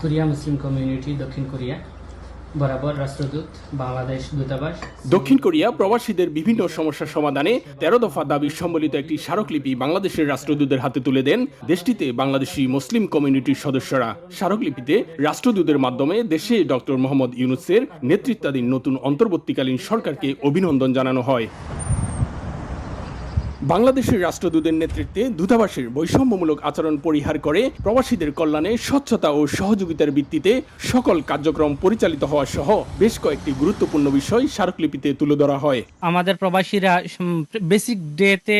Korea Muslim community দক্ষিণ Korea বরাবর রাষ্ট্রদূত বাংলাদেশ দূতাবাস। দক্ষিণ কোরিয়া প্রবাসীদের বিভিন্ন সমস্যার সমাধানে ১৩ দফা দাবি সম্বলিত একটি স্মারকলিপি বাংলাদেশের রাষ্ট্রদূতের হাতে তুলে দেন দেশটিতে বাংলাদেশি মুসলিম কমিউনিটির সদস্যরা। স্মারকলিপিতে রাষ্ট্রদূতের মাধ্যমে দেশে ডক্টর মোহাম্মদ ইউনূসের নেতৃত্বাধীন নতুন অন্তর্বর্তীকালীন সরকারকে অভিনন্দন জানানো হয়। বাংলাদেশের রাষ্ট্রদূতের নেতৃত্বে দূতাবাসের বৈষম্যমূলক আচরণ পরিহার করে প্রবাসীদের কল্যাণে স্বচ্ছতা ও সহযোগিতার ভিত্তিতে সকল কার্যক্রম পরিচালিত হওয়া সহ বেশ কয়েকটি গুরুত্বপূর্ণ বিষয় স্মারকলিপিতে তুলে ধরা হয়। আমাদের প্রবাসীরা বেসিক ডেতে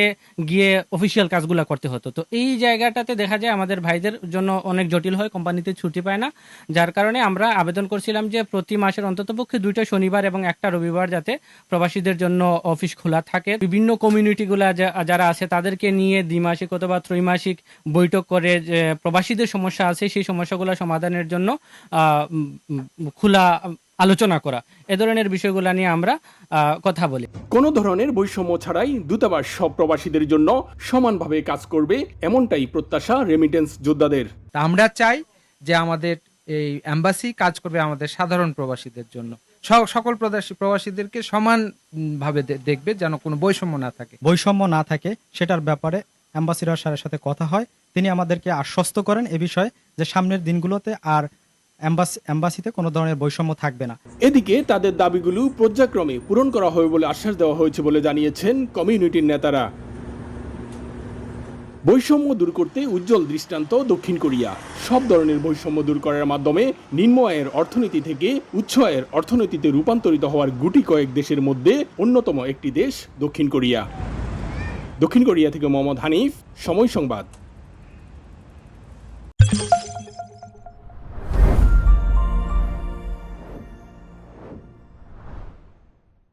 গিয়ে অফিসিয়াল কাজগুলো করতে হতো, তো এই জায়গাটাতে দেখা যায় আমাদের ভাইদের জন্য অনেক জটিল হয়, কোম্পানিতে ছুটি পায় না, যার কারণে আমরা আবেদন করছিলাম যে প্রতি মাসের অন্ততপক্ষে 2টা শনিবার এবং 1টা রবিবার যাতে প্রবাসীদের জন্য অফিস খোলা থাকে। বিভিন্ন কমিউনিটিগুলা যারা আছে তাদেরকে নিয়ে দ্বিমাসিক অথবা ত্রৈমাসিক বৈঠক করে যে প্রবাসীদের সমস্যা আছে সেই সমস্যাগুলো সমাধানের জন্য খোলা আলোচনা করা, এ ধরনের বিষয়গুলো নিয়ে আমরা কথা বলি। কোনো ধরনের বৈষম্য ছাড়াই দূতাবাস সব প্রবাসীদের জন্য সমানভাবে কাজ করবে, এমনটাই প্রত্যাশা রেমিটেন্স যোদ্ধাদের। আমরা চাই যে আমাদের এই এম্বাসি কাজ করবে আমাদের সাধারণ প্রবাসীদের জন্য, সকল প্রবাসীদেরকে সমানভাবে দেখবে, যেন কোনো বৈষম্য না থাকে সেটার ব্যাপারে অ্যাম্বাসিডর স্যারের সাথে কথা হয়। তিনি আমাদেরকে আশ্বস্ত করেন এ বিষয়ে যে সামনের দিনগুলোতে আর এম্বাসিতে কোনো ধরনের বৈষম্য থাকবে না। এদিকে তাদের দাবিগুলো পর্যায়ক্রমে পূরণ করা হবে বলে আশ্বাস দেওয়া হয়েছে বলে জানিয়েছেন কমিউনিটির নেতারা। বৈষম্য দূর করতে উজ্জ্বল দৃষ্টান্ত দক্ষিণ কোরিয়া। সব ধরনের বৈষম্য দূর করার মাধ্যমে নিম্ন আয়ের অর্থনীতি থেকে উচ্চ আয়ের অর্থনীতিতে রূপান্তরিত হওয়ার গুটি কয়েক দেশের মধ্যে অন্যতম একটি দেশ দক্ষিণ কোরিয়া। দক্ষিণ কোরিয়া থেকে মোহাম্মদ হানিফ, সময় সংবাদ।